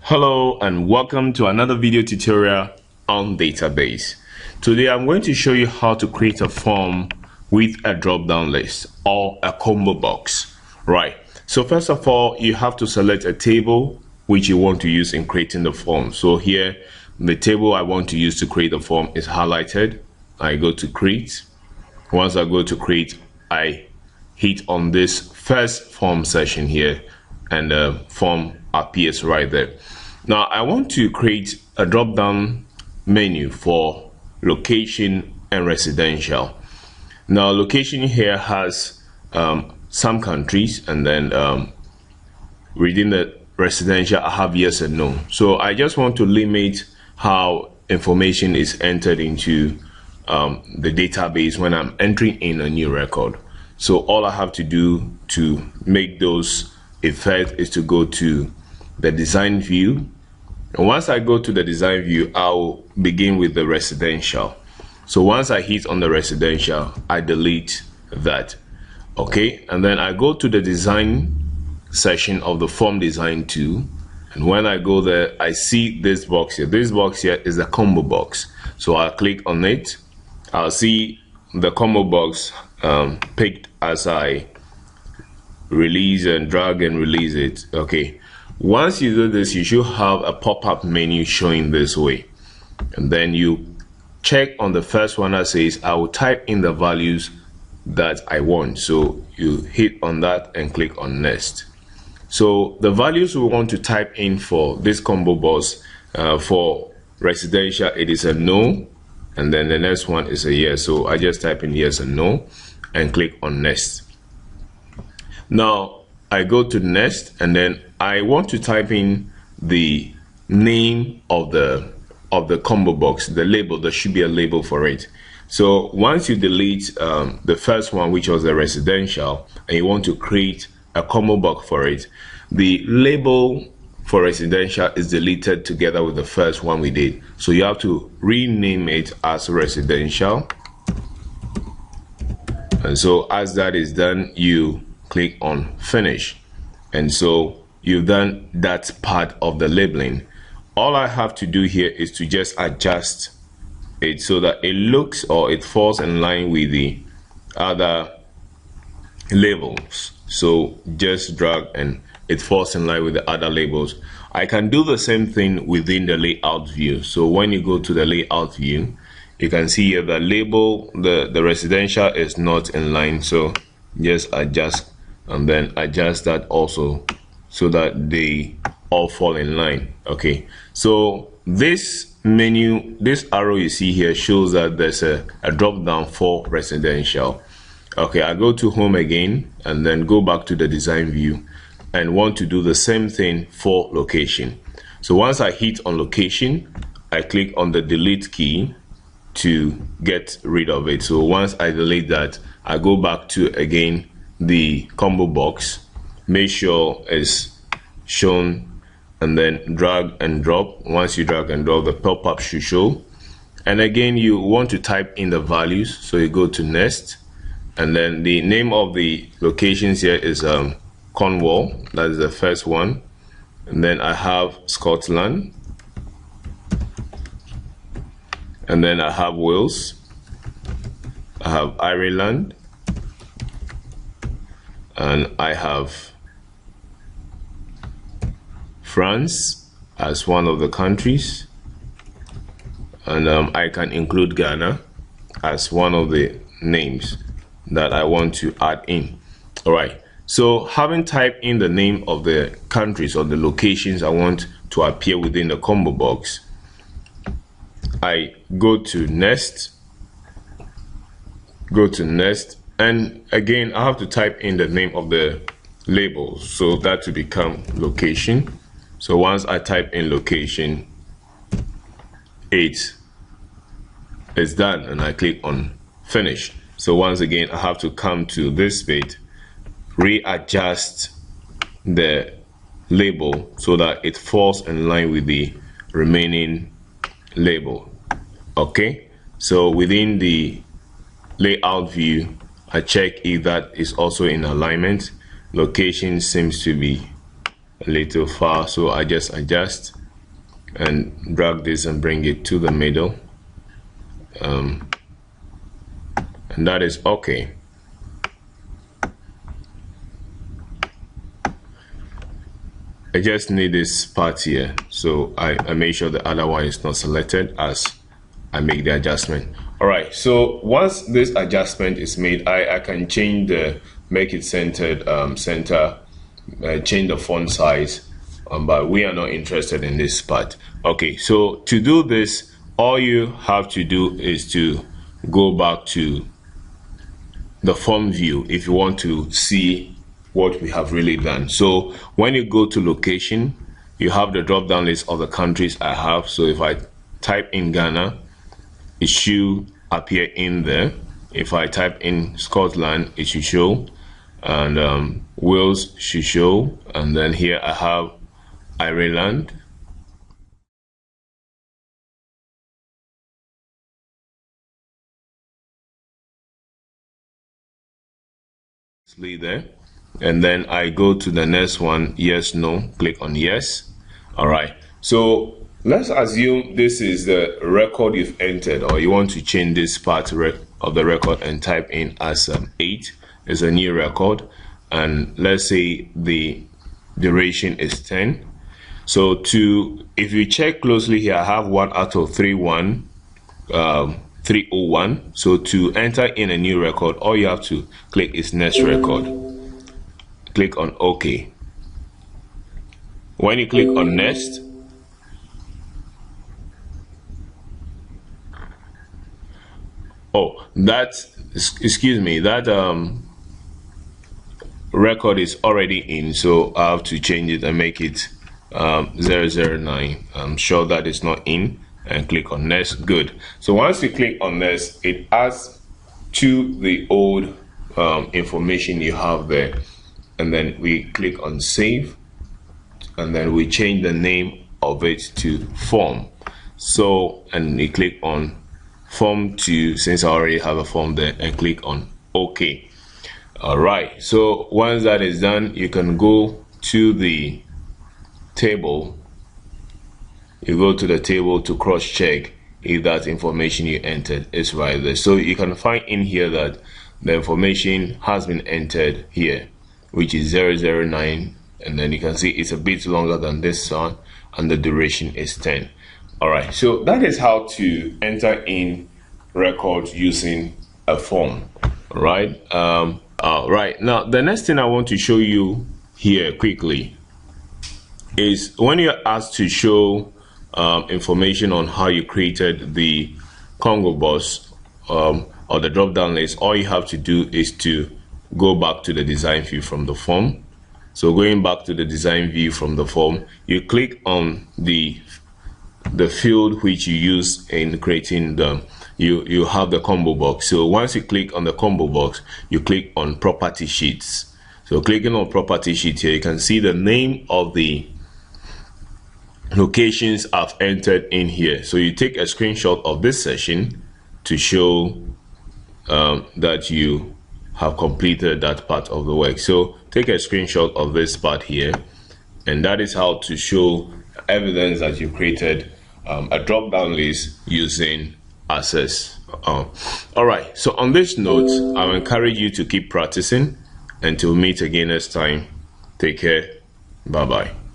Hello and welcome to another video tutorial on database. Today I'm going to show you how to create a form with a drop-down list or a combo box. Right, so first of all you have to select a table which you want to use in creating the form. So here the table I want to use to create the form is highlighted. I go to create. Once I go to create, I hit on this first form section here and the form appears right there. Now I want to create a drop-down menu for location and residential. Now location here has some countries, and then within the residential I have yes and no. So I just want to limit how information is entered into the database when I'm entering in a new record. So all I have to do to make those effects is to go to the design view, and once I go to the design view I'll begin with the residential. So once I hit on the residential I delete that. Okay, and then I go to the design section of the form design tool, and when I go there I see this box here. This box here is the combo box, so I'll click on it. I'll see the combo box picked as I release and drag and release it. Okay, once you do this you should have a pop-up menu showing this way, and then you check on the first one that says I will type in the values that I want. So you hit on that and click on next. So the values we want to type in for this combo box, for residential it is a no, and then the next one is a yes. So I just type in yes and no and click on next. Now I go to next, and then I want to type in the name of the combo box, the label. There should be a label for it. So once you delete the first one, which was the residential, and you want to create a combo box for it, the label for residential is deleted together with the first one we did. So you have to rename it as residential. And so as that is done, you click on finish, and so you've done that part of the labeling. All I have to do here is to just adjust it so that it looks or it falls in line with the other labels. So just drag and it falls in line with the other labels. I can do the same thing within the layout view. So when you go to the layout view, you can see here the label, the residential is not in line, so just adjust and then adjust that also so that they all fall in line. Okay, so this menu, this arrow you see here shows that there's a drop down for residential. Okay, I go to home again and then go back to the design view and want to do the same thing for location. So once I hit on location, I click on the delete key to get rid of it. So once I delete that, I go back to again the combo box, make sure it's shown, and then drag and drop. Once you drag and drop, the pop-up should show, and again you want to type in the values, so you go to next, and then the name of the locations here is Cornwall, that is the first one, and then I have Scotland, and then I have Wales, I have Ireland, and I have France as one of the countries, and I can include Ghana as one of the names that I want to add in. All right, so having typed in the name of the countries or the locations I want to appear within the combo box, I go to next, and again I have to type in the name of the label, so that to become location. So once I type in location, it is done, and I click on finish. So once again I have to come to this bit, readjust the label so that it falls in line with the remaining label. Okay, so within the layout view I check if that is also in alignment. Location seems to be a little far, so I just adjust and drag this and bring it to the middle, and that is okay. I just need this part here, so I make sure the other one is not selected as I make the adjustment. Alright, so once this adjustment is made, I can change the, make it centered, change the font size, but we are not interested in this part. Okay, so to do this, all you have to do is to go back to the form view if you want to see what we have really done. So when you go to location, you have the drop down list of the countries I have. So if I type in Ghana, it should appear in there. If I type in Scotland, it should show, and Wales should show, and then here I have Ireland, there, and then I go to the next one, yes, no, click on yes. All right, so let's assume this is the record you've entered, or you want to change this part of the record and type in as 8 is a new record, and let's say the duration is 10. So if you check closely here, I have 1 out of 301. So to enter in a new record, all you have to click is next record. Click on OK. When you click on next, excuse me, that record is already in, so I have to change it and make it 009. I'm sure that is not in, and click on next. Good. So once you click on next, it adds to the old information you have there, and then we click on save, and then we change the name of it to form. So, and we click on form 2 since I already have a form there, and click on OK. All right, so once that is done, you can go to the table. You go to the table to cross check if that information you entered is right there. So you can find in here that the information has been entered here, which is 009, and then you can see it's a bit longer than this one, and the duration is 10. All right, so that is how to enter in records using a form. All right. Right, now the next thing I want to show you here quickly is when you're asked to show information on how you created the Congo box or the drop down list, all you have to do is to go back to the design view from the form. So going back to the design view from the form, you click on the field which you use in creating the you have the combo box. So once you click on the combo box, you click on property sheets. So clicking on property sheet here, you can see the name of the locations I've entered in here. So you take a screenshot of this session to show that you have completed that part of the work. So take a screenshot of this part here, and that is how to show evidence that you created a drop down list using Access. All right, so on this note, I'll encourage you to keep practicing. Until we meet again next time, take care. Bye bye.